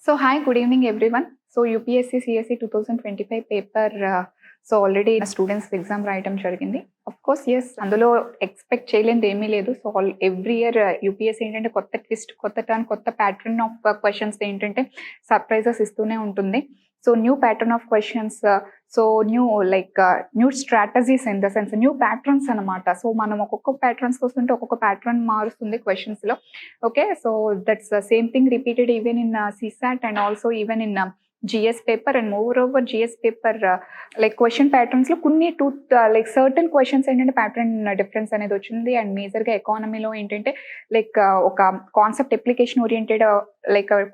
So hi, good evening everyone. So UPSC CSE 2025 paper already students exam రాయటం జరిగింది. Of course అందులో expect చేయలేనిది ఏమీ లేదు. సో ఎవ్రీ ఇయర్ యూపీఎస్సీ ఏంటంటే కొత్త ట్విస్ట్, కొత్త టర్న్, కొత్త ప్యాటర్న్ ఆఫ్ క్వశ్చన్స్ ఏంటంటే సర్ప్రైజెస్ ఇస్తూనే ఉంటుంది. So new pattern of questions, so new strategies in the sense new patterns అనమాట. సో మనం ఒక్కొక్క ప్యాటర్న్స్ వస్తుంటే ఒక్కొక్క ప్యాటర్న్ మారుస్తుంది క్వశ్చన్స్ లో. Okay, so that's same thing repeated even in CSAT and also even in GS paper and more over GS paper question patterns లో కొన్ని certain questions ఏంటంటే ప్యాటర్న్ డిఫరెన్స్ అనేది వచ్చింది. అండ్ మేజర్ గా ఎకానమీలో ఏంటంటే ఒక concept application oriented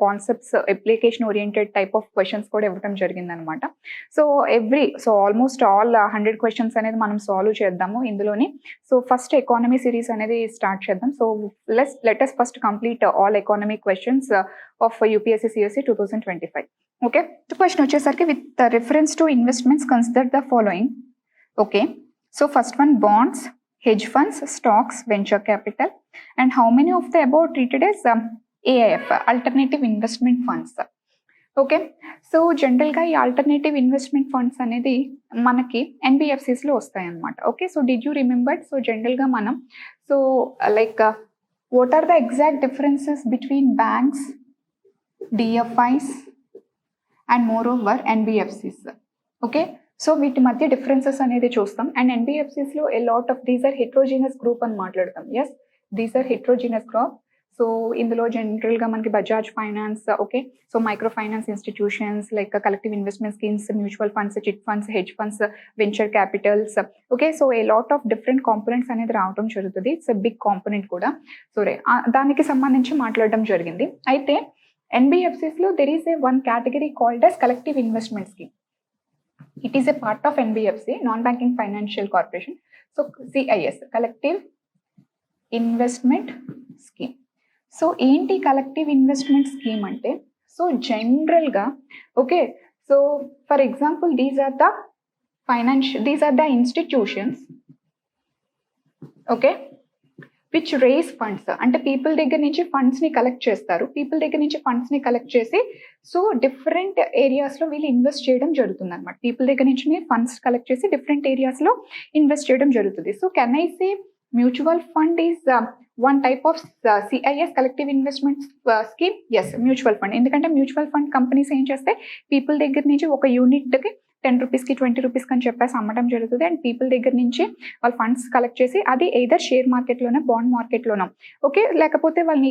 concepts application oriented type of questions కూడా ఇవ్వడం జరిగింది అనమాట. సో ఆల్మోస్ట్ ఆల్ 100 క్వశ్చన్స్ అనేది మనం సాల్వ్ చేద్దాము ఇందులోని. సో ఫస్ట్ ఎకానమీ సిరీస్ అనేది స్టార్ట్ చేద్దాం. So let us first complete all economy questions of UPSC CSE 2025. Okay, question వచ్చేసరికి with reference to investments consider the following. Okay, so first one bonds, hedge funds, stocks, venture capital and how many of the above treated as AIF alternative investment funds. Okay, so జనరల్గా ఈ alternative investment funds అనేది మనకి NBFCs లో వస్తాయి అన్నమాట. Okay, so did you remember? So జనరల్గా మనం what are the exact differences between banks, DFIs and more over NBFCs. Okay, so వీటి మధ్య డిఫరెన్సెస్ అనేది చూస్తాం. అండ్ NBFCs లో a lot of these are heterogeneous group అని మాట్లాడతాం. Yes, these are heterogeneous group. So ఇందులో జనరల్గా మనకి Bajaj finance, okay, so micro finance institutions collective investment schemes, mutual funds, chit funds, hedge funds, venture Capitals. Okay, so A lot of different components అనేది రావడం జరుగుతుంది. It's a big component కూడా. So దానికి సంబంధించి మాట్లాడడం జరిగింది. అయితే NBFCs లో there is a one category called as collective investment scheme. It is a part of NBFC, non-banking financial corporation. So CIS, collective investment scheme. So ఏంటి collective investment scheme అంటే? So జనరల్గా okay, so for example these are the institutions, okay, which raise funds. అంటే people దగ్గర నుంచి funds ని collect చేస్తారు. People దగ్గర నుంచి ఫండ్స్ ని కలెక్ట్ చేసి సో డిఫరెంట్ ఏరియాస్ లో వీళ్ళు ఇన్వెస్ట్ చేయడం జరుగుతుంది అనమాట. పీపుల్ దగ్గర నుంచి ఫండ్స్ కలెక్ట్ చేసి డిఫరెంట్ ఏరియాస్ లో ఇన్వెస్ట్ చేయడం జరుగుతుంది. So can I say mutual fund is one type of CIS collective investment scheme? Yes, mutual fund. ఎందుకంటే మ్యూచువల్ ఫండ్ కంపెనీస్ ఏం చేస్తే పీపుల్ దగ్గర నుంచి ఒక యూనిట్కి 10 రూపీస్కి 20 రూపీస్కి అని చెప్పేసి అమ్మడం జరుగుతుంది. అండ్ పీపుల్ దగ్గర నుంచి వాళ్ళు ఫండ్స్ కలెక్ట్ చేసి అది ఎయిదర్ షేర్ మార్కెట్లోనో బాండ్ మార్కెట్లోనో, ఓకే, లేకపోతే వాళ్ళని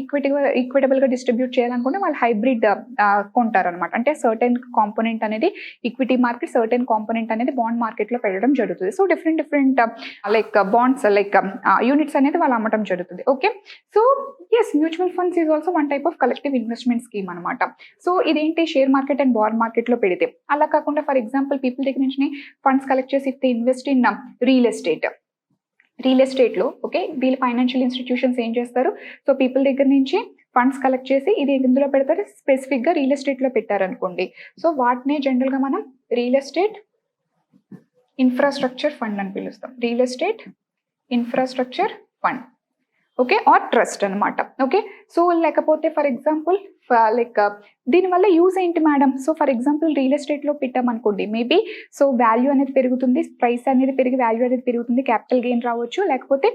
ఈక్విటబుల్గా డిస్ట్రిబ్యూట్ చేయాలనుకుంటే వాళ్ళు హైబ్రిడ్ కొంటారనమాట. అంటే సర్టెన్ కాంపోనెంట్ అనేది ఈక్విటీ మార్కెట్, సర్టెన్ కాంపోనెంట్ అనేది బాండ్ మార్కెట్లో పెట్టడం జరుగుతుంది. సో డిఫరెంట్ బాండ్స్ యూనిట్స్ అనేది వాళ్ళు అమ్మటం జరుగుతుంది. Okay, so yes, mutual funds is also one type of collective investment scheme అనమాట. సో ఇదేంటి, షేర్ మార్కెట్ అండ్ బాండ్ మార్కెట్లో పెడితే. అలా కాకుండా ఫర్ ఎగ్జాంపుల్ పీపుల్ దగ్గర నుంచి ఫండ్స్ కలెక్ట్ చేసి if they invest in real estate లో, ఓకే, వీళ్ళు ఫైనాన్షియల్ ఇన్స్టిట్యూషన్స్ ఏం చేస్తారు, సో పీపుల్ దగ్గర నుంచి ఫండ్స్ కలెక్ట్ చేసి ఇది ఇందులో పెడతారు, స్పెసిఫిక్ గా రియల్ ఎస్టేట్ లో పెట్టారనుకోండి. సో వాటినే జనరల్ గా మనం రియల్ ఎస్టేట్ ఇన్ఫ్రాస్ట్రక్చర్ ఫండ్ అని పిలుస్తాం. Real estate infrastructure fund, okay, or trust అనమాట. ఓకే, సో లేకపోతే ఫర్ ఎగ్జాంపుల్ దీనివల్ల యూజ్ ఏంటి madam? So for example real ఎస్టేట్లో పెట్టామనుకోండి, మేబీ సో వాల్యూ అనేది పెరుగుతుంది, ప్రైస్ అనేది పెరిగి వాల్యూ అనేది పెరుగుతుంది, క్యాపిటల్ గెయిన్ రావచ్చు, లేకపోతే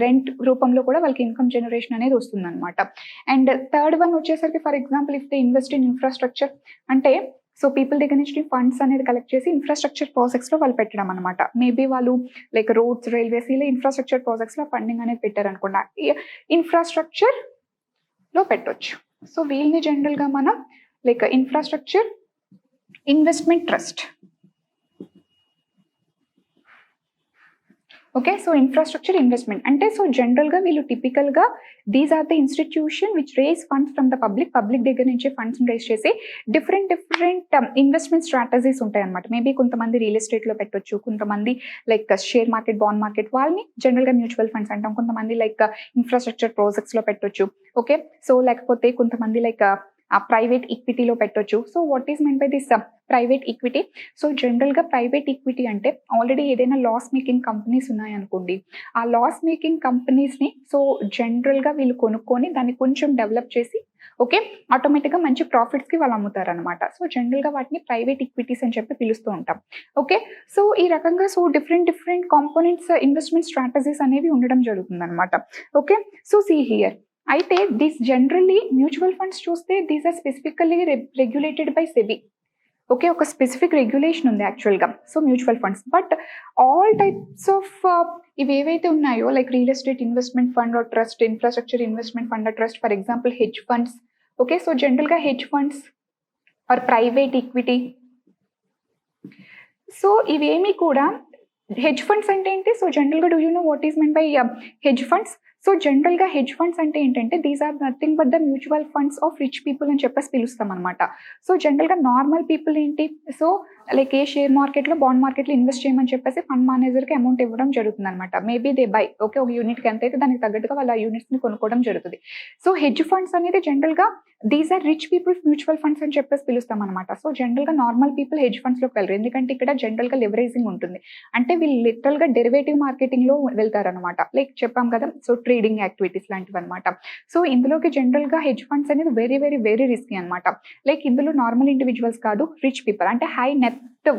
రెంట్ రూపంలో కూడా వాళ్ళకి ఇన్కమ్ జనరేషన్ అనేది వస్తుంది అనమాట. అండ్ థర్డ్ వన్ వచ్చేసరికి for example if they invest in infrastructure, అంటే సో పీపుల్ దగ్గర నుంచి ఫండ్స్ అనేది కలెక్ట్ చేసి ఇన్ఫ్రాస్ట్రక్చర్ ప్రాజెక్ట్స్లో వాళ్ళు పెట్టడం అనమాట. మేబీ వాళ్ళు రోడ్స్, రైల్వేస్, ఇలా ఇన్ఫ్రాస్ట్రక్చర్ ప్రాజెక్ట్స్లో ఫండింగ్ అనేది పెట్టారనుకోండి, ఇన్ఫ్రాస్ట్రక్చర్లో పెట్టవచ్చు. సో వీళ్ళని జనరల్గా మనం infrastructure investment trust, okay, so infrastructure investment అంటే సో జనరల్గా వీళ్ళు టిపికల్గా these are the institution which raise funds from the public దగ్గర నుంచి ఫండ్స్ రేస్ చేసి డిఫరెంట్ ఇన్వెస్ట్మెంట్ స్ట్రాటజీస్ ఉంటాయి అనమాట. మేబీ కొంతమంది రియల్ ఎస్టేట్లో పెట్టవచ్చు, కొంతమంది షేర్ మార్కెట్, బాండ్ మార్కెట్, వాళ్ళని జనరల్గా మ్యూచువల్ ఫండ్స్ అంటాం. కొంతమంది ఇన్ఫ్రాస్ట్రక్చర్ ప్రాజెక్ట్స్లో పెట్టవచ్చు, ఓకే, సో లేకపోతే కొంతమంది ప్రైవేట్ ఈక్విటీలో పెట్టొచ్చు. So what is mean by this private equity? So జనరల్గా ప్రైవేట్ ఈక్విటీ అంటే ఆల్రెడీ ఏదైనా లాస్ మేకింగ్ కంపెనీస్ ఉన్నాయనుకోండి, ఆ లాస్ మేకింగ్ కంపెనీస్ని సో జనరల్గా వీళ్ళు కొనుక్కొని దాన్ని కొంచెం డెవలప్ చేసి ఓకే ఆటోమేటిక్గా మంచి ప్రాఫిట్స్కి వాళ్ళు అమ్ముతారు అనమాట. సో జనరల్గా వాటిని ప్రైవేట్ ఈక్విటీస్ అని చెప్పి పిలుస్తూ ఉంటాం. ఓకే, సో ఈ రకంగా సో డిఫరెంట్ కాంపోనెంట్స్ ఇన్వెస్ట్మెంట్ స్ట్రాటజీస్ అనేవి ఉండడం జరుగుతుంది అనమాట. ఓకే, సో సీ హియర్ అయితే దిస్ జనరల్లీ మ్యూచువల్ ఫండ్స్ చూస్తే these are specifically regulated by SEBI. Okay, ఒక స్పెసిఫిక్ రెగ్యులేషన్ ఉంది యాక్చువల్గా so mutual funds. But all types of ఇవి ఏవైతే ఉన్నాయో like real estate investment fund or trust, infrastructure investment fund or trust, for example hedge funds. Okay, so జనరల్గా hedge funds or private equity, so ఇవేమి కూడా hedge funds అంటే ఏంటి? So జనరల్గా do you know what is mean by hedge funds? So జనరల్గా hedge funds అంటే ఏంటంటే these are nothing but the mutual funds of rich people అని చెప్పేసి పిలుస్తాం అనమాట. సో జనరల్గా నార్మల్ పీపుల్ ఏంటి, సో లైక్ ఏ షేర్ మార్కెట్లో బాండ్ మార్కెట్లో ఇన్వెస్ట్ చేయమని చెప్పేసి ఫండ్ మేనేజర్కి అమౌంట్ ఇవ్వడం జరుగుతుంది అనమాట. మేబీ దే బై ఓకే ఒక యూనిట్కి ఎంత అయితే దానికి తగ్గట్టుగా వాళ్ళ యూనిట్స్ని కొనుక్కోవడం జరుగుతుంది. సో హెడ్జ్ ఫండ్స్ అనేది జనరల్గా these are rich peoples mutual funds అని చెప్పేసి పిలుస్తాం అనమాట. సో జనరల్గా నార్మల్ పీపుల్ హెడ్జ్ ఫండ్స్లోకి వెళ్ళరు, ఎందుకంటే ఇక్కడ జనరల్గా లెవరేజింగ్ ఉంటుంది. అంటే వీళ్ళు లిటరల్గా డెరివేటివ్ మార్కెటింగ్లో వెళ్తారనమాట. లైక్ చెప్పాం కదా, సో ట్రేడింగ్ యాక్టివిటీస్ లాంటివి అనమాట. సో ఇందులోకి జనరల్గా హెడ్జ్ ఫండ్స్ అనేది వెరీ రిస్కీ అనమాట. లైక్ ఇందులో నార్మల్ ఇండివిజువల్స్ కాదు, రిచ్ పీపుల్ అంటే హై నెట్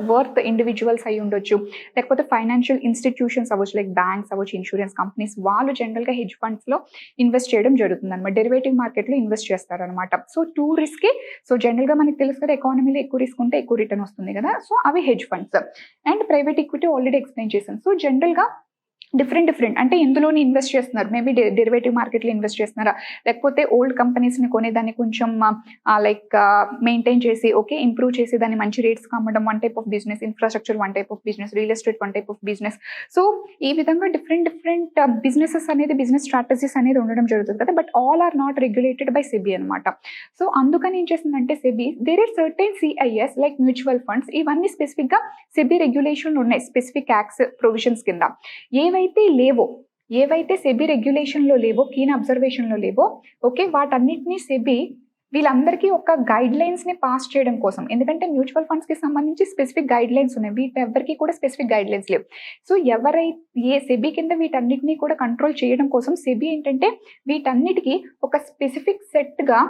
వర్త్ ఇండివిజువల్స్ అయి ఉండొచ్చు, లేకపోతే ఫైనాన్షియల్ ఇన్స్టిట్యూషన్స్ అవ్వచ్చు, లైక్ బ్యాంక్స్ అవ్వచ్చు, ఇన్సూరెన్స్ కంపెనీస్, వాళ్ళు జనరల్గా హెడ్జ్ ఫండ్స్లో ఇన్వెస్ట్ చేయడం జరుగుతుంది అనమాట. డెరివేటివ్ మార్కెట్లో ఇన్వెస్ట్ చేస్తారనమాట. So two risky. సో జనరల్గా మనకి తెలుసు కదా, ఎకానమీలో ఎక్కువ రిస్క్ ఉంటే ఎక్కువ రిటర్న్ వస్తుంది కదా, సో అవి hedge funds. And private equity already explain చేశాను. సో జనరల్గా డిఫరెంట్ అంటే ఇందులోనే ఇన్వెస్ట్ చేస్తున్నారు. మేబీ డెరివేటివ్ మార్కెట్లో ఇన్వెస్ట్ చేస్తున్నారా, లేకపోతే ఓల్డ్ కంపెనీస్ని కొని దాన్ని కొంచెం లైక్ మెయింటైన్ చేసి ఓకే ఇంప్రూవ్ చేసి దాన్ని మంచి రేట్స్కి అమ్మడం one type of business, infrastructure one type of business, real estate one type of business. So ఈ విధంగా డిఫరెంట్ బిజినెసెస్ అనేది బిజినెస్ స్ట్రాటజీస్ అనేది ఉండడం జరుగుతుంది కదా. But all are not regulated by SEBI అనమాట. సో అందుకని ఏం చేస్తుందంటే SEBI there are certain CIS like mutual funds, ఇవన్నీ స్పెసిఫిక్గా సెబీ రెగ్యులేషన్ ఉన్నాయి స్పెసిఫిక్ యాక్ట్స్ ప్రొవిజన్స్ కింద. ఏవైతే సెబీ రెగ్యులేషన్లో లేవో, కీన్ అబ్జర్వేషన్లో లేవో ఓకే వాటన్నిటినీ సెబీ వీళ్ళందరికీ ఒక గైడ్ లైన్స్ని పాస్ చేయడం కోసం, ఎందుకంటే మ్యూచువల్ ఫండ్స్కి సంబంధించి స్పెసిఫిక్ గైడ్ లైన్స్ ఉన్నాయి, వీటెవ్వరికి కూడా స్పెసిఫిక్ గైడ్ లైన్స్ లేవు. సో ఏ సెబీ కింద వీటన్నిటినీ కూడా కంట్రోల్ చేయడం కోసం సెబీ ఏంటంటే వీటన్నిటికీ ఒక స్పెసిఫిక్ సెట్గా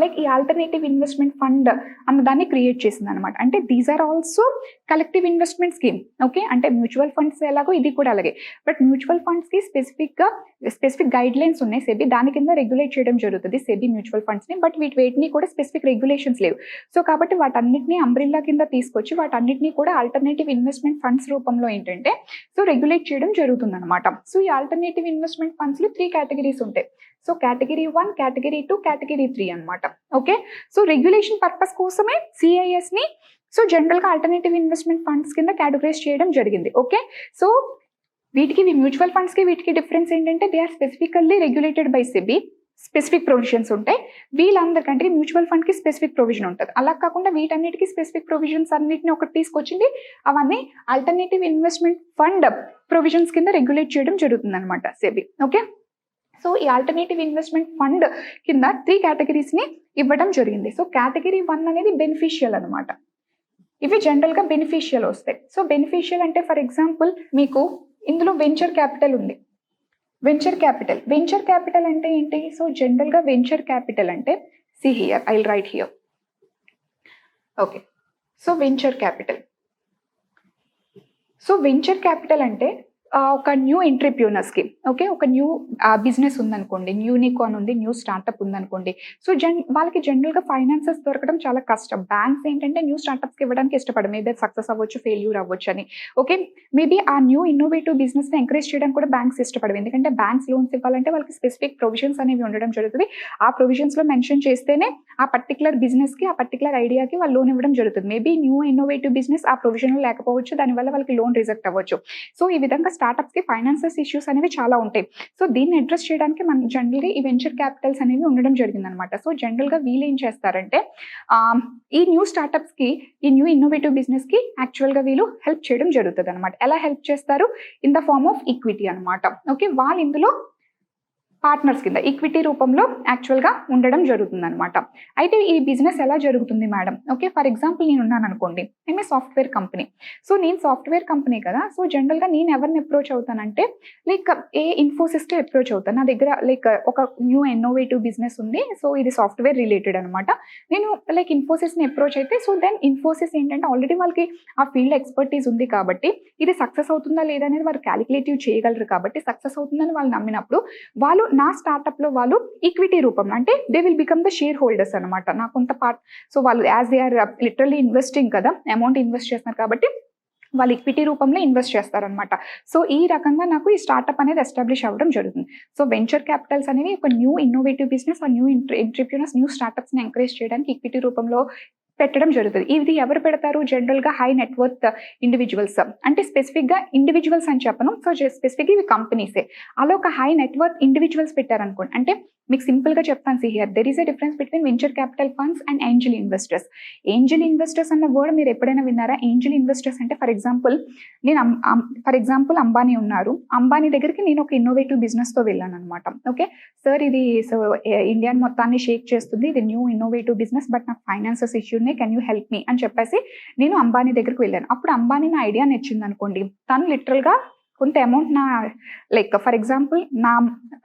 లైక్ ఈ ఆల్టర్నేటివ్ ఇన్వెస్ట్మెంట్ ఫండ్ అన్న దాన్ని క్రియేట్ చేసింది అనమాట. అంటే these are also collective investment scheme. Okay, అంటే మ్యూచువల్ ఫండ్స్ ఎలాగో ఇది కూడా అలాగే. బట్ మ్యూచువల్ ఫండ్స్కి స్పెసిఫిక్ గైడ్ లైన్స్ ఉన్నాయి సెబీ, దాని కింద రెగ్యులేట్ చేయడం జరుగుతుంది సెబీ మ్యూచువల్ ఫండ్స్ని. బట్ వీటిని కూడా స్పెసిఫిక్ రెగ్యులేషన్స్ లేవు. సో కాబట్టి వాటన్నిటిని అంబ్రిల్లా కింద తీసుకొచ్చి వాటన్నిటిని కూడా ఆల్టర్నేటివ్ ఇన్వెస్ట్మెంట్ ఫండ్స్ రూపంలో ఏంటంటే సో రెగ్యులేట్ చేయడం జరుగుతుంది అనమాట. సో ఈ ఆల్టర్నేటివ్ ఇన్వెస్ట్మెంట్ ఫండ్స్లో 3 కేటగిరీస్ ఉంటాయి. సో కేటగిరీ 1, కేటగిరీ 2, కేటగిరీ 3 అనమాట. ఓకే, సో రెగ్యులేషన్ పర్పస్ కోసమే సిఐఎస్ని సో జనరల్గా ఆల్టర్నేటివ్ ఇన్వెస్ట్మెంట్ ఫండ్స్ కింద కేటగరైజ్ చేయడం జరిగింది. ఓకే, సో వీటికి మ్యూచువల్ ఫండ్స్కి వీటికి డిఫరెన్స్ ఏంటంటే they are specifically regulated by SEBI, specific provisions ఉంటాయి. వీళ్ళందరికంటే మ్యూచువల్ ఫండ్కి స్పెసిఫిక్ ప్రొవిజన్ ఉంటుంది. అలా కాకుండా వీటన్నిటికీ స్పెసిఫిక్ ప్రొవిజన్స్ అన్నిటిని ఒకటి తీసుకొచ్చింది, అవన్నీ ఆల్టర్నేటివ్ ఇన్వెస్ట్మెంట్ ఫండ్ ప్రొవిజన్స్ కింద రెగ్యులేట్ చేయడం జరుగుతుంది అనమాట సెబీ. ఓకే, సో ఈ ఆల్టర్నేటివ్ ఇన్వెస్ట్మెంట్ ఫండ్ కింద 3 కేటగిరీస్ని ఇవ్వడం జరిగింది. సో కేటగిరీ 1 అనేది బెనిఫిషియల్ అనమాట. ఇవి జనరల్గా బెనిఫిషియల్ వస్తాయి. సో బెనిఫిషియల్ అంటే ఫర్ ఎగ్జాంపుల్ మీకు ఇందులో వెంచర్ క్యాపిటల్ ఉంది. వెంచర్ క్యాపిటల్ అంటే ఏంటి? సో జనరల్గా వెంచర్ క్యాపిటల్ అంటే see here, I will write here. Okay, so venture capital అంటే ఒక న్యూ ఎంట్రప్రెన్యూర్స్కి ఓకే ఒక న్యూ బిజినెస్ ఉందనుకోండి, న్యూ యూనికార్న్ ఉంది, న్యూ స్టార్టప్ ఉందనుకోండి. సో వాళ్ళకి జనరల్గా ఫైనాన్సెస్ దొరకడం చాలా కష్టం. బ్యాంక్స్ ఏంటంటే న్యూ స్టార్టప్స్కి ఇవ్వడానికి ఇష్టపడదు, మేబీ సక్సెస్ అవ్వచ్చు, ఫెయిల్యూర్ అవ్వచ్చు అని. ఓకే, మేబీ ఆ న్యూ ఇన్నోవేటివ్ బిజినెస్ని ఎంకరేజ్ చేయడానికి కూడా బ్యాంక్స్ ఇష్టపడవు, ఎందుకంటే బ్యాంక్స్ లోన్స్ ఇవ్వాలంటే వాళ్ళకి స్పెసిఫిక్ ప్రొవిజన్స్ అనేవి ఉండడం జరుగుతుంది. ఆ ప్రొవిజన్స్లో మెన్షన్ చేస్తేనే ఆ పర్టికులర్ బిజినెస్కి, ఆ పర్టికులర్ ఐడియాకి వాళ్ళు లోన్ ఇవ్వడం జరుగుతుంది. మేబీ న్యూ ఇన్నోవేటివ్ బిజినెస్ ఆ ప్రొవిజన్లో లేకపోవచ్చు, దానివల్ల వాళ్ళకి లోన్ రిజెక్ట్ అవ్వచ్చు. సో ఈ విధంగా స్టార్టప్స్కి ఫైనాన్సెస్ ఇష్యూస్ అనేవి చాలా ఉంటాయి. సో దీన్ని అడ్రస్ చేయడానికి మనం జనరల్గా ఈ వెంచర్ క్యాపిటల్స్ అనేవి ఉండడం జరిగింది అనమాట. సో జనరల్గా వీళ్ళు ఏం చేస్తారంటే ఈ న్యూ స్టార్టప్స్కి, ఈ న్యూ ఇన్నోవేటివ్ బిజినెస్కి యాక్చువల్గా వీళ్ళు హెల్ప్ చేయడం జరుగుతుంది అనమాట. ఎలా హెల్ప్ చేస్తారు? In the form of equity అనమాట. ఓకే, వాళ్ళు ఇందులో పార్ట్నర్స్ కింద ఈక్విటీ రూపంలో యాక్చువల్గా ఉండడం జరుగుతుంది అనమాట. అయితే ఈ బిజినెస్ ఎలా జరుగుతుంది మేడం? ఓకే, ఫర్ ఎగ్జాంపుల్ నేను ఉన్నాను అనుకోండి, నేను సాఫ్ట్వేర్ కంపెనీ. సో నేను సాఫ్ట్వేర్ కంపెనీ కదా, సో జనరల్గా నేను ఎవరిని అప్రోచ్ అవుతానంటే లైక్ ఇన్ఫోసిస్కి అప్రోచ్ అవుతాను. నా దగ్గర లైక్ ఒక న్యూ ఇన్నోవేటివ్ బిజినెస్ ఉంది, సో ఇది సాఫ్ట్వేర్ రిలేటెడ్ అనమాట. నేను లైక్ ఇన్ఫోసిస్ని అప్రోచ్ అయితే, సో దెన్ ఇన్ఫోసిస్ ఏంటంటే ఆల్రెడీ వాళ్ళకి ఆ ఫీల్డ్ ఎక్స్పర్టీస్ ఉంది కాబట్టి ఇది సక్సెస్ అవుతుందా లేదా అనేది వాళ్ళు క్యాలిక్యులేటివ్ చేయగలరు. కాబట్టి సక్సెస్ అవుతుందని వాళ్ళు నమ్మినప్పుడు వాళ్ళు నా స్టార్ట్అప్ లో వాళ్ళు ఈక్విటీ రూపంలో అంటే they will become the share holders అనమాట, నా కొంత పార్ట్. సో వాళ్ళు as they are literally investing కదా, అమౌంట్ ఇన్వెస్ట్ చేస్తున్నారు కాబట్టి వాళ్ళు ఈక్విటీ రూపంలో ఇన్వెస్ట్ చేస్తారనమాట. సో ఈ రకంగా నాకు ఈ స్టార్ట్అప్ అనేది ఎస్టాబ్లిష్ అవ్వడం జరుగుతుంది. సో వెంచర్ క్యాపిటల్స్ అనేవి ఒక న్యూ ఇన్నోవేటివ్ బిజినెస్, ఆ న్యూ ఎంటర్‌ప్రెన్యూర్స్, న్యూ స్టార్ట్అప్స్ని ఎంకరేజ్ చేయడానికి ఈక్విటీ రూపంలో పెట్టడం జరుగుతుంది. ఇది ఎవరు పెడతారు? జనరల్గా హై నెట్వర్త్ ఇండివిజువల్స్, అంటే స్పెసిఫిక్గా ఇండివిజువల్స్ అని చెప్పను, సో స్పెసిఫిక్గా ఇవి కంపెనీసే. అలా ఒక హై నెట్వర్త్ ఇండివిజువల్స్ పెట్టారనుకోండి, అంటే మీకు సింపుల్గా చెప్తాను. See here there is a difference between venture capital funds and Angel investors. Angel investors అన్న వర్డ్ మీరు ఎప్పుడైనా విన్నారా? ఏంజల్ ఇన్వెస్టర్స్ అంటే ఫర్ ఎగ్జాంపుల్ అంబానీ ఉన్నారు, అంబానీ దగ్గరికి నేను ఒక ఇన్నోవేటివ్ బిజినెస్తో వెళ్ళాను అనమాట. ఓకే సార్, ఇది సో ఇండియా మొత్తాన్ని షేక్ చేస్తుంది, ఇది న్యూ ఇన్నోవేటివ్ బిజినెస్, బట్ నాకు ఫైనాన్సెస్ ఇష్యూ ఉన్నాయి, కెన్ యూ హెల్ప్ మీ అని చెప్పేసి నేను అంబానీ దగ్గరికి వెళ్ళాను. అప్పుడు అంబానీ నా ఐడియా నచ్చింది అనుకోండి, తను లిటరల్గా కొంత అమౌంట్ నా లైక్ ఫర్ ఎగ్జాంపుల్ నా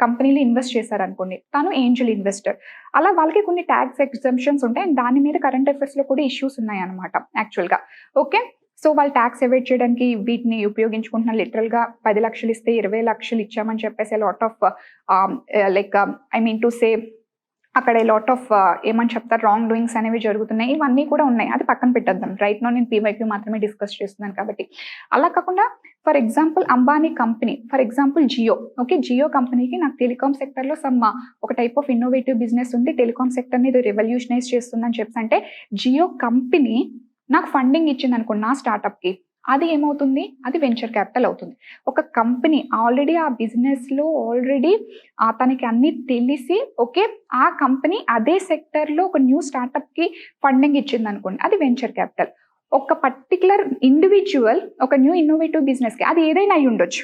కంపెనీలో ఇన్వెస్ట్ చేశారనుకోండి, తను ఏంజల్ ఇన్వెస్టర్. అలా వాళ్ళకి కొన్ని ట్యాక్స్ ఎగ్జంప్షన్స్ ఉంటాయి అండ్ దాని మీద కరెంట్ అఫైర్స్లో కూడా ఇష్యూస్ ఉన్నాయి అనమాట యాక్చువల్గా. ఓకే, సో వాళ్ళు ట్యాక్స్ అవాయిడ్ చేయడానికి వీటిని ఉపయోగించుకుంటున్నారు. లిటరల్గా 10 లక్షలు ఇస్తే 20 లక్షలు ఇచ్చామని చెప్పేసి lot of like I mean to say అక్కడ లాట్ ఆఫ్ ఏమని చెప్తారు, రాంగ్ డూయింగ్స్ అనేవి జరుగుతున్నాయి. ఇవన్నీ కూడా ఉన్నాయి, అది పక్కన పెట్టేద్దాం. రైట్ నో నేను పీవైక్యూ మాత్రమే డిస్కస్ చేస్తున్నాను కాబట్టి. అలా కాకుండా for example Ambani company, for example Jio. Okay, Jio కంపెనీకి నాకు టెలికాం సెక్టర్లో ఒక టైప్ ఆఫ్ ఇన్నోవేటివ్ బిజినెస్ ఉంది, టెలికాం సెక్టర్ని ఇది రెవల్యూషనైజ్ చేస్తుందని చెప్పి అంటే జియో కంపెనీ నాకు ఫండింగ్ ఇచ్చింది అనుకోండి నా స్టార్ట్అప్కి, అది ఏమవుతుంది? అది వెంచర్ క్యాపిటల్ అవుతుంది. ఒక కంపెనీ ఆల్రెడీ ఆ బిజినెస్లో ఆల్రెడీ తనకి అన్ని తెలిసి ఓకే ఆ కంపెనీ అదే సెక్టర్లో ఒక న్యూ స్టార్ట్అప్కి ఫండింగ్ ఇచ్చింది అనుకోండి, అది వెంచర్ క్యాపిటల్. ఒక పర్టికులర్ ఇండివిజువల్ ఒక న్యూ ఇన్నోవేటివ్ బిజినెస్కి, అది ఏదైనా అయి ఉండొచ్చు.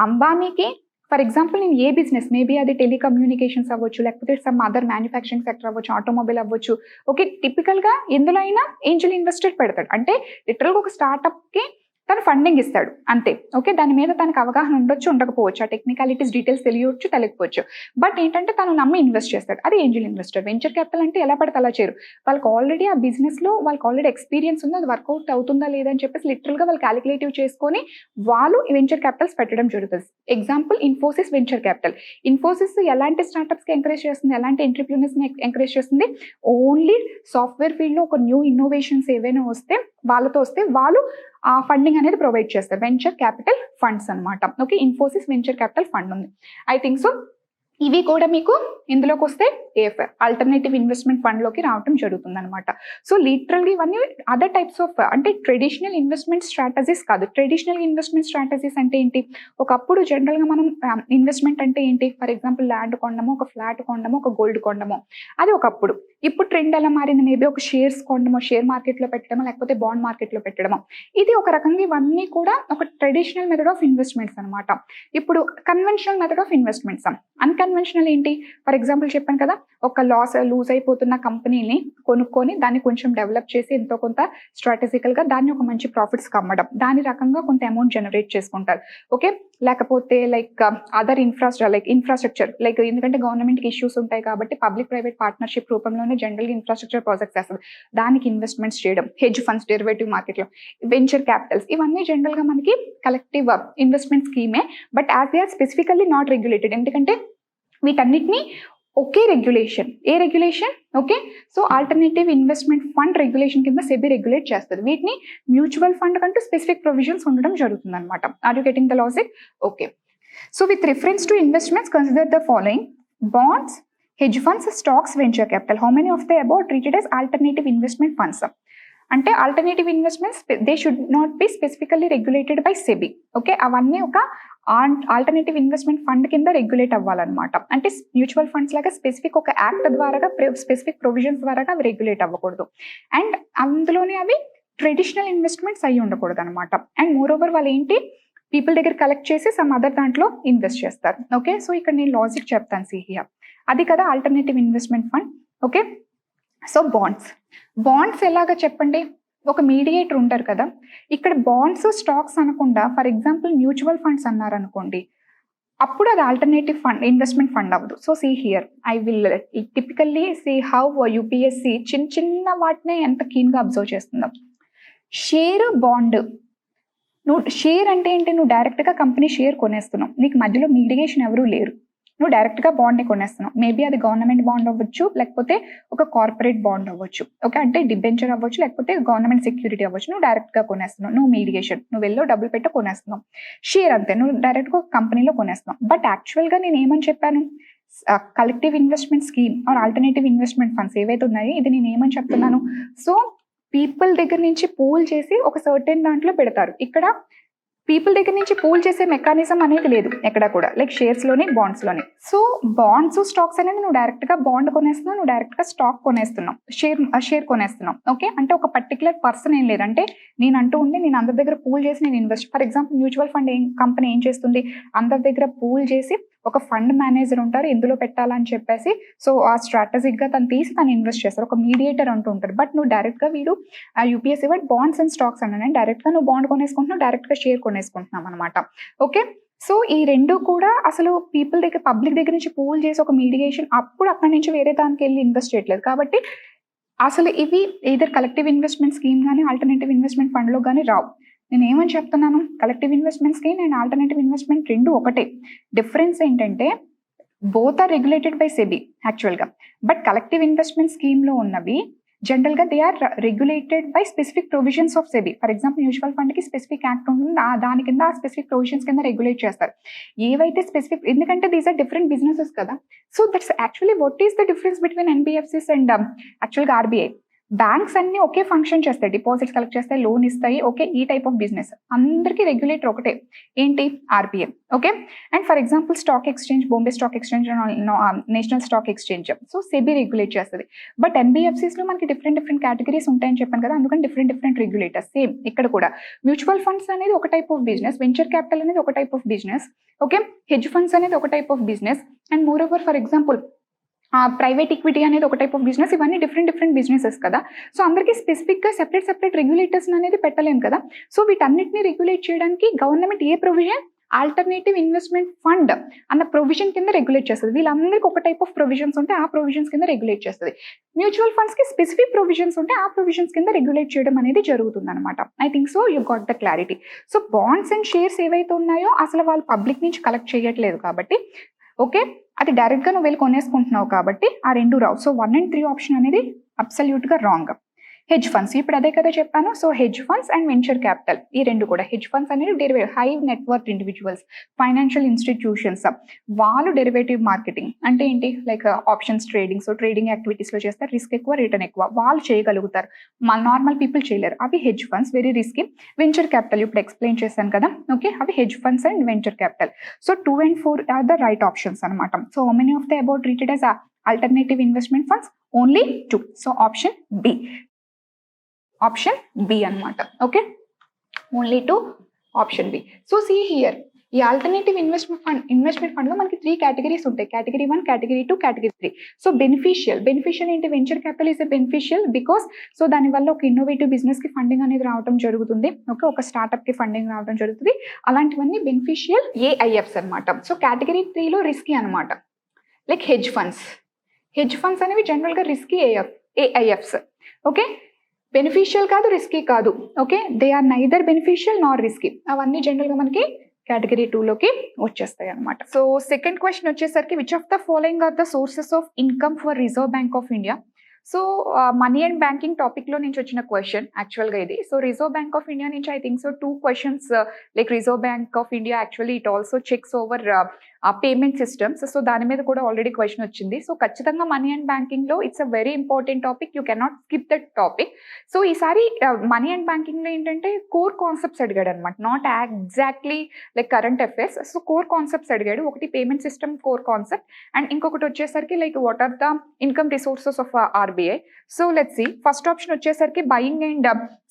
అంబానీకి ఫర్ ఎగ్జాంపుల్ నేను ఏ బిజినెస్, మేబీ అది టెలికమ్యూనికేషన్స్ అవ్వచ్చు, లేకపోతే సమ్ అదర్ మ్యానుఫ్యాక్చరింగ్ సెక్టర్ అవ్వచ్చు, ఆటోమొబైల్ అవ్వచ్చు. ఓకే, టిపికల్గా ఎందులో అయినా ఏంజల్ ఇన్వెస్టర్ పెడతాడు, అంటే లిటరల్గా ఒక స్టార్ట్అప్కి తను ఫండింగ్ ఇస్తాడు అంతే. ఓకే, దాని మీద తనకు అవగాహన ఉండొచ్చు, ఉండకపోవచ్చు, ఆ టెక్నికాలిటీస్ డీటెయిల్స్ తెలియవచ్చు, తెలియకపోవచ్చు, బట్ ఏంటంటే తను నమ్మి ఇన్వెస్ట్ చేస్తాడు, అది ఏంజల్ ఇన్వెస్టర్. వెంచర్ క్యాపిటల్ అంటే ఎలా పడితే అలా చేయరు, వాళ్ళకి ఆల్రెడీ ఆ బిజినెస్లో వాళ్ళకి ఆల్రెడీ ఎక్స్పీరియన్స్ ఉంది, అది వర్కౌట్ అవుతుందా లేదా అని చెప్పేసి లిటరల్గా వాళ్ళు క్యాలిక్యులేటివ్ చేసుకొని వాళ్ళు వెంచర్ క్యాపిటల్స్ పెట్టడం జరుగుతుంది. Example Infosys venture capital. Infosys ఎలాంటి స్టార్ట్అప్స్కి ఎంకరేజ్ చేస్తుంది, ఎలాంటి ఎంటర్‌ప్రెన్యూర్స్ని ఎంకరేజ్ చేస్తుంది? ఓన్లీ సాఫ్ట్వేర్ ఫీల్డ్లో ఒక న్యూ ఇన్నోవేషన్స్ ఏవైనా వస్తే వాళ్ళతో వస్తే వాళ్ళు ఆ ఫండింగ్ అనేది ప్రొవైడ్ చేస్తారు, వెంచర్ క్యాపిటల్ ఫండ్స్ అనమాట. Okay, Infosys venture capital fund ఉంది. ఐ థింక్ సో ఇవి కూడా మీకు ఇందులోకి వస్తే ఏఎఫ్ఐ ఆల్టర్నేటివ్ ఇన్వెస్ట్మెంట్ ఫండ్లోకి రావడం జరుగుతుంది అనమాట. సో లిటరల్గా ఇవన్నీ అదర్ టైప్స్ ఆఫ్, అంటే ట్రెడిషనల్ ఇన్వెస్ట్మెంట్ స్ట్రాటజీస్ కాదు. ట్రెడిషనల్ ఇన్వెస్ట్మెంట్ స్ట్రాటజీస్ అంటే ఏంటి? ఒకప్పుడు జనరల్గా మనం ఇన్వెస్ట్మెంట్ అంటే ఏంటి? ఫర్ ఎగ్జాంపుల్ ల్యాండ్ కొనడము, ఒక ఫ్లాట్ కొనడము, ఒక గోల్డ్ కొనడము, అది ఒకప్పుడు. ఇప్పుడు ట్రెండ్ ఎలా మారింది? మేబీ ఒక షేర్స్ కొనడము, షేర్ మార్కెట్లో పెట్టడము, లేకపోతే బాండ్ మార్కెట్లో పెట్టడము, ఇది ఒక రకంగా ఇవన్నీ కూడా ఒక ట్రెడిషనల్ మెథడ్ ఆఫ్ ఇన్వెస్ట్మెంట్స్ అనమాట. ఇప్పుడు conventional method of investments. Unconventional ఏంటి? ఫర్ ఎగ్జాంపుల్ చెప్పాను కదా, ఒక లూజ్ అయిపోతున్న కంపెనీని కొనుక్కొని దాన్ని కొంచెం డెవలప్ చేసి ఎంతో కొంత స్ట్రాటజికల్గా దాన్ని ఒక మంచి ప్రాఫిట్స్ కమ్మడం, దాని రకంగా కొంత అమౌంట్ జనరేట్ చేసుకుంటారు. ఓకే, లేకపోతే లైక్ అదర్ ఇన్ఫ్రాస్ట్రక్చర్ లైక్ ఎందుకంటే గవర్నమెంట్కి ఇష్యూస్ ఉంటాయి కాబట్టి పబ్లిక్ ప్రైవేట్ పార్ట్నర్షిప్ రూపంలోనే జనరల్గా ఇన్ఫ్రాస్ట్రక్చర్ ప్రాజెక్ట్స్ చేస్తుంది, దానికి ఇన్వెస్ట్మెంట్స్ చేయడం, హెడ్జ్ ఫండ్స్, డెరివేటివ్ మార్కెట్లో, వెంచర్ క్యాపిటల్స్, ఇవన్నీ జనరల్గా మనకి కలెక్టివ్ ఇన్వెస్ట్మెంట్ స్కీమే, but as they are specifically not regulated. ఎందుకంటే వీటన్నిటిని ఒకే రెగ్యులేషన్, ఏ regulation? Okay, so alternative investment fund regulation కింద సెబీ రెగ్యులేట్ చేస్తుంది. వీటిని మ్యూచువల్ ఫండ్ కంటూ స్పెసిఫిక్ ప్రొవిజన్స్ ఉండడం జరుగుతుంది అనమాట. Are you getting the logic? Okay, so with reference to investments consider the following: bonds, hedge funds, stocks, venture capital. How many of the above treated as alternative investment funds? అంటే alternative investments they should not be specifically regulated by SEBI. Okay, అవన్నీ ఒక alternative investment fund కింద regulate అవ్వాలన్నమాట. అంటే mutual funds లాగా specific ఒక act ద్వారా specific provisions ద్వారా అవి రెగ్యులేట్ అవ్వకూడదు, అండ్ అందులోనే అవి ట్రెడిషనల్ ఇన్వెస్ట్మెంట్స్ అయ్యి ఉండకూడదు అనమాట. అండ్ మోర్ ఓవర్ వాళ్ళు ఏంటి, పీపుల్ దగ్గర కలెక్ట్ చేసి సమ్ అదర్ దాంట్లో ఇన్వెస్ట్ చేస్తారు. ఓకే, సో ఇక్కడ నేను లాజిక్ చెప్తాను. సి హియర్, అది కదా alternative investment fund. Okay, so bonds ఎలాగా చెప్పండి, ఒక మీడియేటర్ ఉంటారు కదా. ఇక్కడ బాండ్స్ స్టాక్స్ అనకుండా ఫర్ ఎగ్జాంపుల్ మ్యూచువల్ ఫండ్స్ అన్నారు అనుకోండి, అప్పుడు అది ఆల్టర్నేటివ్ ఫండ్, ఇన్వెస్ట్మెంట్ ఫండ్ అవ్వదు. So see here, I will typically see how UPSC చిన్న చిన్న వాటినే ఎంత కీన్గా అబ్జర్వ్ చేస్తుందో. Share, bond. నువ్వు షేర్ అంటే ఏంటి, నువ్వు డైరెక్ట్గా కంపెనీ షేర్ కొనేస్తున్నావు, నీకు మధ్యలో మీడియేషన్ ఎవరూ లేరు, నువ్వు డైరెక్ట్గా బాండ్ని కొనేస్తున్నావు. మేబీ అది గవర్నమెంట్ బాండ్ అవ్వచ్చు, లేకపోతే ఒక కార్పొరేట్ బాండ్ అవ్వచ్చు. ఓకే, అంటే డిబెంచర్ అవ్వచ్చు, లేకపోతే గవర్నమెంట్ సెక్యూరిటీ అవ్వచ్చు. నువ్వు డైరెక్ట్గా కొనేస్తున్నావు, నువ్వు మీడియేషన్, నువ్వు వెళ్ళో డబ్బులు పెట్టి కొనేస్తున్నావు. షేర్ అంతే, నువ్వు డైరెక్ట్గా ఒక కంపెనీలో కొనేస్తున్నావు. బట్ యాక్చువల్గా నేను ఏమని చెప్పాను, collective investment scheme or alternative investment funds ఏవైతే ఉన్నాయో ఇది నేను ఏమని చెప్తున్నాను, సో పీపుల్ దగ్గర నుంచి పూల్ చేసి ఒక సర్టెన్ దాంట్లో పెడతారు. ఇక్కడ పీపుల్ దగ్గర నుంచి పూల్ చేసే మెకానిజం అనేది లేదు ఎక్కడ కూడా, లైక్ షేర్స్లోని బాండ్స్లోని. సో బాండ్స్ స్టాక్స్ అనేది నువ్వు డైరెక్ట్గా బాండ్ కొనేస్తున్నావు, నువ్వు డైరెక్ట్గా స్టాక్ కొనేస్తున్నావు, షేర్ కొనేస్తున్నావు. ఓకే, అంటే ఒక పర్టికులర్ పర్సన్ ఏం లేదు, అంటే నేను అంటూ ఉండి నేను అందరి దగ్గర పూల్ చేసి నేను invest. For example mutual fund company ఏం చేస్తుంది, అందరి దగ్గర పూల్ చేసి ఒక ఫండ్ మేనేజర్ ఉంటారు, ఎందులో పెట్టాలని చెప్పేసి, సో ఆ స్ట్రాటజిక్గా తను తీసి తను ఇన్వెస్ట్ చేస్తారు, ఒక మీడియేటర్ అంటూ ఉంటారు. బట్ నువ్వు డైరెక్ట్గా వీడు UPSC but bonds and stocks అన్నాను, డైరెక్ట్గా నువ్వు బాండ్ కొనేసుకుంటున్నావు, డైరెక్ట్గా షేర్ కొనేసుకుంటున్నాం అనమాట. ఓకే, సో ఈ రెండు కూడా అసలు పీపుల్ దగ్గర, పబ్లిక్ దగ్గర నుంచి పూల్ చేసి ఒక మీడియేషన్, అప్పుడు అక్కడి నుంచి వేరే దానికి వెళ్ళి ఇన్వెస్ట్ చేయట్లేదు. కాబట్టి అసలు ఇవి ఈదర్ కలెక్టివ్ ఇన్వెస్ట్మెంట్ స్కీమ్ కానీ ఆల్టర్నేటివ్ ఇన్వెస్ట్మెంట్ ఫండ్లో కానీ రావు. నేను ఏమని చెప్తున్నాను, collective investment scheme and alternative investment రెండు ఒకటే. డిఫరెన్స్ ఏంటంటే both are regulated by SEBI యాక్చువల్గా, బట్ కలెక్టివ్ ఇన్వెస్ట్మెంట్ స్కీమ్లో ఉన్నవి జనరల్గా they are regulated by specific provisions of SEBI. For example mutual ఫండ్కి స్పెసిఫిక్ యాక్ట్ ఉంటుంది, దాని కింద ఆ స్పెసిఫిక్ ప్రొవిజన్స్ కింద రెగ్యులేట్ చేస్తారు. ఏవైతే స్పెసిఫిక్, ఎందుకంటే దీస్ ఆర్ డిఫరెంట్ బిజినెసెస్ కదా. So that's actually what is the difference between NBFCs and యాక్చువల్గా ఆర్బీఐ. బ్యాంక్స్ అన్ని ఒకే ఫంక్షన్ చేస్తాయి, డిపాజిట్స్ కలెక్ట్ చేస్తాయి, లోన్ ఇస్తాయి. ఓకే, ఈ టైప్ ఆఫ్ బిజినెస్ అందరికీ రెగ్యులేటర్ ఒకటే, ఏంటి, RBI. Okay, and for example stock exchange, Bombay stock exchange, national stock exchange, so SEBI regulate చేస్తుంది. బట్ ఎన్బిఎఫ్సిస్లో మనకి డిఫరెంట్ కేటగిరీస్ ఉంటాయని చెప్పాను కదా, అందుకని డిఫరెంట్ రెగ్యులేటర్స్. సేమ్ ఇక్కడ కూడా మ్యూచువల్ ఫండ్స్ అనేది ఒక type of business, venture capital అనేది ఒక type of business. Okay, hedge funds అనేది ఒక type of business, and more over for example private equity అనేది ఒక టైప్ ఆఫ్ బిజినెస్. ఇవన్నీ డిఫరెంట్ బిజినెసెస్ కదా. సో అందరికీ స్పెసిఫిక్గా సెపరేట్ రెగ్యులేటర్స్ అనేది పెట్టలేము కదా. సో వీటన్నిటిని రెగ్యులేట్ చేయడానికి గవర్నమెంట్ ఏ ప్రొవిజన్, ఆల్టర్నేటివ్ ఇన్వెస్ట్మెంట్ ఫండ్ అన్న ప్రొవిజన్ కింద రెగ్యులేట్ చేస్తుంది. వీళ్ళందరికీ ఒక టైప్ ఆఫ్ ప్రొవిజన్స్ ఉంటే ఆ ప్రొవిజన్స్ కింద రెగ్యులేట్ చేస్తుంది. మ్యూచువల్ ఫండ్స్కి స్పెసిఫిక్ ప్రొవిజన్స్ ఉంటే ఆ ప్రొవిజన్స్ కింద రెగ్యులేట్ చేయడం అనేది జరుగుతుంది అనమాట. I think so you got the clarity. So bonds and shares ఏవైతే ఉన్నాయో అసలు వాళ్ళు పబ్లిక్ నుంచి కలెక్ట్ చేయట్లేదు కాబట్టి, ఓకే, అది డైరెక్ట్గా నువ్వు వెళ్ళి కొనేసుకుంటున్నావు కాబట్టి ఆ రెండు రావు. సో 1 and 3 ఆప్షన్ అనేది అబ్సల్యూట్గా రాంగ్. హెడ్జ్ ఫండ్స్, ఇప్పుడు అదే కదా చెప్పాను. So hedge funds and venture capital ఈ రెండు కూడా, హెడ్జ్ ఫండ్స్ అనేది derivative, high net worth individuals, financial institutions, వాళ్ళు డెరివేటివ్ మార్కెటింగ్ అంటే ఏంటి, like options trading. So trading యాక్టివిటీస్లో చేస్తారు, రిస్క్ ఎక్కువ, రిటర్న్ ఎక్కువ, వాళ్ళు చేయగలుగుతారు, నార్మల్ పీపుల్ చేయలేరు. అవి hedge funds, very risky. Venture capital ఇప్పుడు ఎక్స్ప్లెయిన్ చేశాను కదా. ఓకే, అవి hedge funds and venture capital. So 2 and 4 are the right options అనమాట. So how many of the about treated as alternative investment funds? Only 2. So option B అనమాట. Okay, only 2, option B. So see here, ఈ alternative investment fund లో మనకి 3 categories ఉంటాయి, category 1, category 2, category 3. So beneficial ఏంటి, venture capital is a beneficial because so దానివల్ల ఒక innovative business కి funding అనేది రావడం జరుగుతుంది. ఓకే, ఒక స్టార్ట్అప్ కి ఫండింగ్ రావడం జరుగుతుంది. అలాంటివన్నీ బెనిఫిషియల్ ఏఐఎఫ్స్ అనమాట. సో కేటగిరీ 3 లో రిస్కీ అనమాట, లైక్ హెడ్జ్ ఫండ్స్ అనేవి జనరల్ గా రిస్కీ ఏఐఎఫ్స్. ఓకే, బెనిఫిషియల్ కాదు, రిస్కీ కాదు. Okay, they are neither beneficial nor risky. అవన్నీ జనరల్గా మనకి కేటగిరీ 2లోకి వచ్చేస్తాయి అనమాట. సో సెకండ్ క్వశ్చన్ వచ్చేసరికి, which of the following are the sources of income for Reserve Bank of India? So money and banking టాపిక్లో నుంచి వచ్చిన క్వశ్చన్ యాక్చువల్గా ఇది. So Reserve Bank of India నుంచి I think so 2 questions, like Reserve Bank of India actually it also checks over payment systems. So దాని మీద కూడా already question వచ్చింది. సో ఖచ్చితంగా మనీ అండ్ బ్యాంకింగ్లో it's a very important topic, you cannot skip that topic. So ఈసారి money and బ్యాంకింగ్లో ఏంటంటే core concepts అడిగాడు అనమాట, not exactly like current affairs. So core concepts అడిగాడు. ఒకటి payment system core concept, and ఇంకొకటి వచ్చేసరికి like what are the income resources of RBI. So let's see, first option వచ్చేసరికి buying and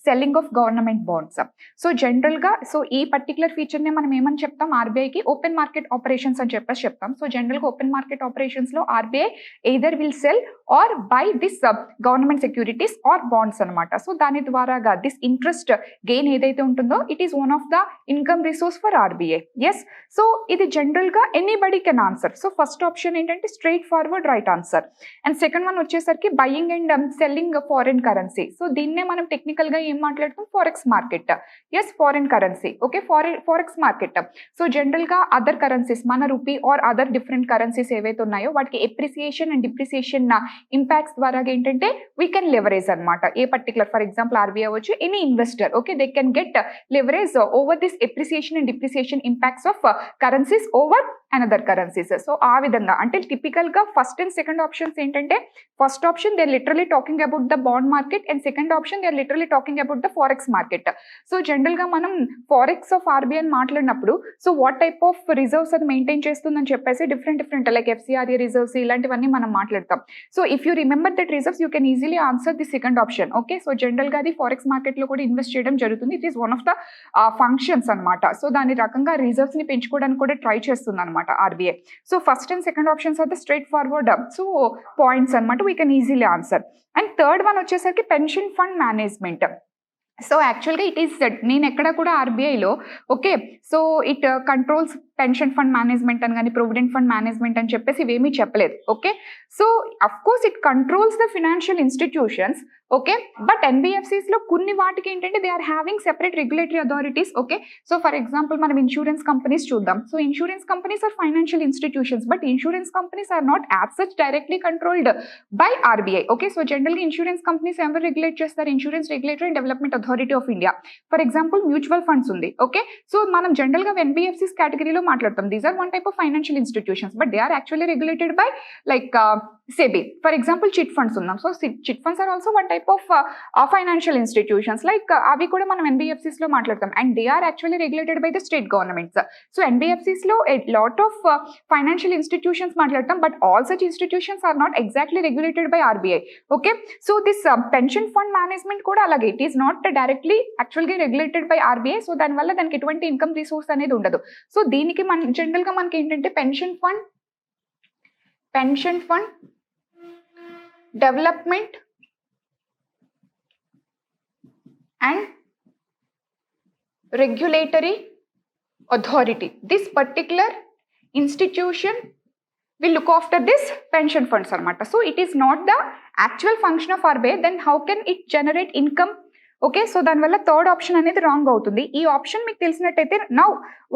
selling of government bonds. So జనరల్గా so ఈ particular ఫీచర్నే మనం ఏమని చెప్తాం, ఆర్బీఐకి ఓపెన్ మార్కెట్ ఆపరేషన్స్ అని చెప్పేసి చెప్తాం. సో జనరల్గా ఓపెన్ మార్కెట్ ఆపరేషన్స్లో RBI either will sell or buy this government securities or bonds అనమాట. సో దాని ద్వారాగా దిస్ ఇంట్రెస్ట్ గెయిన్ ఏదైతే ఉంటుందో it is one of the income resource for RBI. Yes, so ఇది జనరల్గా anybody can answer. So first option ఏంటంటే straightforward right answer. And second one వచ్చేసరికి buying and selling foreign currency. So దీన్నే మనం టెక్నికల్గా ఏం మాట్లాడుతాం, forex market. Yes, foreign currency. Okay, forex market. So జనరల్గా అదర్ కరెన్సీస్, మన rupee are other different currencies ఏవైతే ఉన్నాయో వాటికి ఎప్రిసియేషన్ అండ్ డిప్రిసియేషన్ ఇంపాక్ట్స్ ద్వారా ఏంటంటే వీ కెన్ లెవరేజ్ అనమాట. A particular, for example RBI వచ్చి any investor, okay, they can get leverage over this appreciation and depreciation impacts of currencies over another currencies. So ఆ విధంగా అంటే typical గా first and second options ఏంటంటే, first option they are literally talking about the bond market and second option they are literally talking about the forex market. So general గా మనం forex of RBI అని మాట్లాడినప్పుడు so what type of reserves అది maintain చేస్తుందని చెప్పేసి different like FCRA reserves ఇలాంటివన్నీ మనం మాట్లాడతాం. So if you remember that reserves you can easily answer the second option. Okay, so general గా అది ఫారెక్స్ మార్కెట్ లో కూడా ఇన్వెస్ట్ చేయడం జరుగుతుంది. It is one of the functions అనమాట. సో దాని రకంగా రిజర్వ్స్ ని పెంచుకోవడానికి కూడా ట్రై చేస్తుంది అనమాట RBI. So first and second options are the straightforward so points అనమాట, we can easily answer. And third one వచ్చేసరికి పెన్షన్ ఫండ్ మేనేజ్మెంట్. సో యాక్చువల్గా ఇట్ ఈస్ నేను ఎక్కడ కూడా ఆర్బీఐలో okay so it controls pension fund management అని కానీ provident fund management అని చెప్పేసి ఇవేమీ చెప్పలేదు. Okay, so of course it controls the financial institutions. Okay, but NBFCs లో కొన్ని వాటికి ఏంటంటే they are having separate regulatory authorities. Okay, so for example మనం ఇన్సూరెన్స్ కంపెనీస్ చూద్దాం. So insurance companies are financial institutions, but insurance companies are not as such directly controlled by RBI. Okay, so జనరల్గా insurance companies ఎవరు regulate చేస్తారు, insurance regulatory and development authority of India. For example mutual funds ఉంది. Okay, so మనం జనరల్గా NBFCs కేటగిరీలో మాట్లాడతాం. These are one type of financial institutions, but they are actually regulated by like SEBI. For example chit funds ఉన్నాం. So chit funds are also one type of financial institutions like అవి కూడా మనం NBFCs లో మాట్లాడతాం. And they are actually regulated by the state governments. So NBFCs లో a lot of financial institutions మాట్లాడతాం, but all such institutions are not exactly regulated by RBI. Okay, so this pension fund management కూడా అలాగే it is not directly యాక్చువల్గా regulated by RBI. So దానివల్ల దానికి ఎటువంటి income resource అనేది ఉండదు. So దీనికి మన జనరల్ గా మనకి ఏంటంటే pension fund development and regulatory authority. This particular institution will look after this pension funds anamata. So it is not the actual function of RBI. Then how can it generate income? Okay, so దాని వల్ల third option అనేది wrong అవుతుంది. ఈ option మీకు తెలిసినట్టయితే now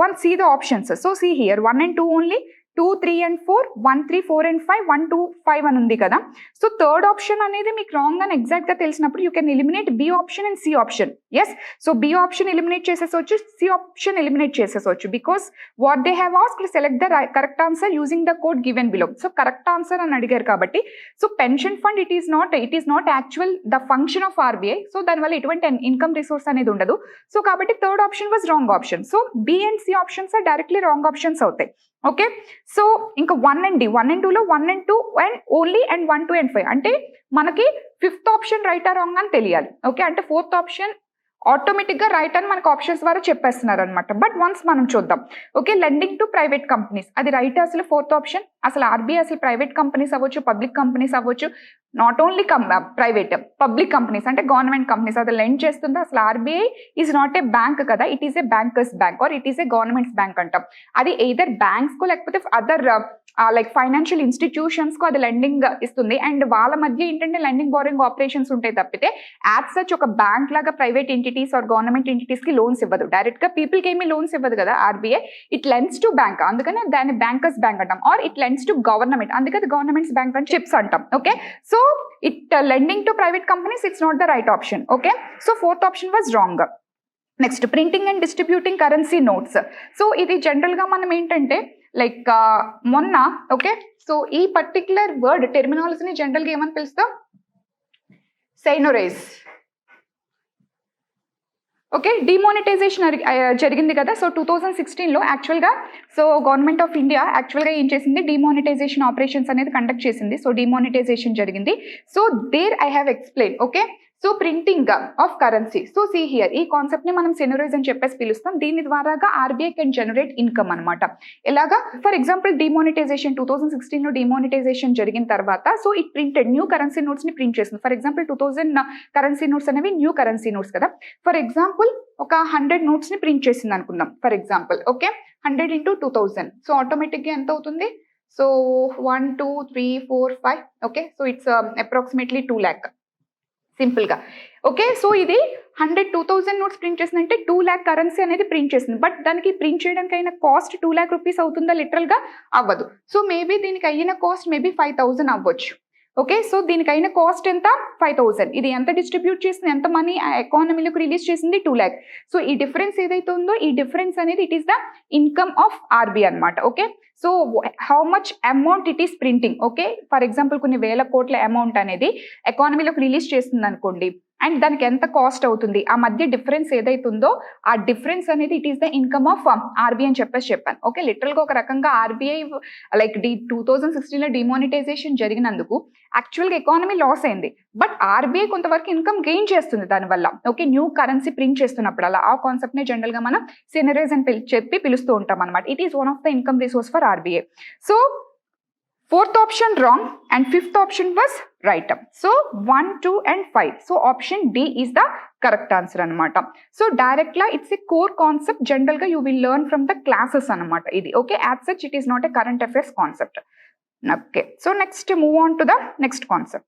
one see the options. So see here 1 and 2 only, 2, 3 and 4, 1, 3, 4 and 5, 1, 2, 5 అని ఉంది కదా. సో థర్డ్ ఆప్షన్ అనేది మీకు రాంగ్ అని ఎగ్జాక్ట్ గా తెలిసినప్పుడు you can eliminate B option and C option. Yes, so B option eliminate చేసేసొచ్చు, సి ఆప్షన్ ఎలిమినేట్ చేసేసొచ్చు, because what they have asked select the correct answer using the code given below. So correct answer అని అడిగారు కాబట్టి so pension fund it is not actual the function of RBI. So దానివల్ల ఎటువంటి income resource అనేది ఉండదు. So కాబట్టి third option was wrong option. So B and C options are directly wrong options అవుతాయి. Okay, so ఇంకా 1 and D, 1 and 2 లో 1 and 2 and only and 1, 2 and 5 అంటే మనకి ఫిఫ్త్ ఆప్షన్ రైట్ ఆ రాంగ్ అని తెలియాలి. ఓకే, అంటే ఫోర్త్ ఆప్షన్ ఆటోమేటిక్ గా రైట్ అని మనకు ఆప్షన్స్ ద్వారా చెప్పేస్తున్నారు అనమాట. బట్ వన్స్ మనం చూద్దాం. Okay, lending to private companies అది రైట్ అసలు ఫోర్త్ ఆప్షన్. అసలు ఆర్బీఐ అసలు ప్రైవేట్ కంపెనీస్ అవ్వచ్చు, పబ్లిక్ కంపెనీస్ అవ్వచ్చు, not only private public companies అంటే గవర్నమెంట్ కంపెనీస్ అది లెండ్ చేస్తుందా. అసలు RBI is not a bank కదా, it is a banker's bank or it is a government's bank అంటాం. అది ఎయిదర్ బ్యాంక్స్ కో లేకపోతే అదర్ లైక్ ఫైనాన్షియల్ ఇన్స్టిట్యూషన్స్ కు అది లెండింగ్ ఇస్తుంది. అండ్ వాళ్ళ మధ్య ఏంటంటే లెండింగ్ బారోయింగ్ ఆపరేషన్స్ ఉంటాయి తప్పితే యాజ్ సచ్ ఒక బ్యాంక్ లాగా private entities or government entities కి లోన్స్ ఇవ్వదు. డైరెక్ట్ గా పీపుల్ కి ఏమీ లోన్స్ ఇవ్వదు కదా RBI. It lends to bank, అందుకనే దాన్ని బ్యాంకర్స్ బ్యాంక్ అంటాం. Or it lends to government, అందుకని గవర్నమెంట్స్ బ్యాంక్ అని చిప్స్ అంటాం. Okay, so it lending to private companies it's not the right option. Okay, so fourth option was wrong. Next printing and distributing currency notes. So ఇది general గా మనం ఏంటంటే like మొన్న okay so ఈ particular word టెర్మినాలజీని జనరల్గా ఏమని పిలుస్తాం, సైనోరైజ్. Okay, demonetisation జరిగింది కదా. సో 2016లో యాక్చువల్గా సో గవర్నమెంట్ ఆఫ్ ఇండియా యాక్చువల్గా ఏం చేసింది, డిమానిటైజేషన్ ఆపరేషన్స్ అనేది కండక్ట్ చేసింది. సో డిమానిటైజేషన్ జరిగింది. So there I have explain. Okay, so printing of currency. So see here ఈ కాన్సెప్ట్ ని మనం సెనరైజ్ అని చెప్పేసి పిలుస్తాం. దీని ద్వారాగా ఆర్బీఐ కెన్ జనరేట్ ఇన్కమ్ అనమాట. ఎలాగా? ఫర్ ఎగ్జాంపుల్ డిమానిటైజేషన్ 2016 లో డిమానిటైజేషన్ జరిగిన తర్వాత so it printed new currency notes ని ప్రింట్ చేస్తుంది. ఫర్ ఎగ్జాంపుల్ 2000 కరెన్సీ నోట్స్ అనేవి న్యూ కరెన్సీ నోట్స్ కదా. ఫర్ ఎగ్జాంపుల్ ఒక 100 నోట్స్ ని ప్రింట్ చేసింది అనుకుందాం for example. Okay, 100 into 2000. So automatic గా ఎంత అవుతుంది? So 1 2 3 4 5. Okay, so it's approximately 2 lakh simple గా. ఓకే, సో ఇది 100,000 నోట్స్ ప్రింట్ చేసిందంటే 2 lakh కరెన్సీ అనేది ప్రింట్ చేసింది. బట్ దానికి ప్రింట్ చేయడానికి అయిన కాస్ట్ 2 lakh రూపీస్ అవుతుందా? లిటరల్ గా అవ్వదు. సో మేబీ దీనికి అయిన కాస్ట్ మేబీ 5,000 అవ్వచ్చు. ఓకే, సో దీనికైన కాస్ట్ ఎంత? 5,000. ఇది ఎంత డిస్ట్రిబ్యూట్ చేసింది, ఎంత మనీ ఎకానమీలోకి రిలీజ్ చేసింది? 2 lakh. సో ఈ డిఫరెన్స్ ఏదైతే ఉందో ఈ డిఫరెన్స్ అనేది it is the income of RBI అనమాట. Okay, so how much amount it is printing. Okay, for example కొన్ని వేల కోట్ల అమౌంట్ అనేది ఎకానమీలోకి రిలీజ్ చేస్తుంది అనుకోండి, అండ్ దానికి ఎంత కాస్ట్ అవుతుంది, ఆ మధ్య డిఫరెన్స్ ఏదైతే ఉందో ఆ డిఫరెన్స్ అనేది it is the income of RBI అని చెప్పాను. ఓకే, లిటరల్ గా ఒక రకంగా ఆర్బీఐ లైక్ 2016 లో డిమానిటైజేషన్ జరిగినందుకు యాక్చువల్ గా ఎకానమీ లాస్ అయింది, బట్ ఆర్బీఐ కొంతవరకు ఇన్కమ్ గెయిన్ చేస్తుంది దానివల్ల. ఓకే, న్యూ కరెన్సీ ప్రింట్ చేస్తున్నప్పుడు అలా ఆ కాన్సెప్ట్ నే జనరల్ గా మనం సెనరైజ్ అని చెప్పి పిలుస్తూ ఉంటాం అనమాట. It is one of the income resource for RBI. So fourth option wrong and fifth option was right. So 1 2 and 5. So option D is the correct answer anamata. So direct la it's a core concept, general ga you will learn from the classes anamata idi. Okay, as such it is not a current affairs concept. Okay, so next move on to the next concept.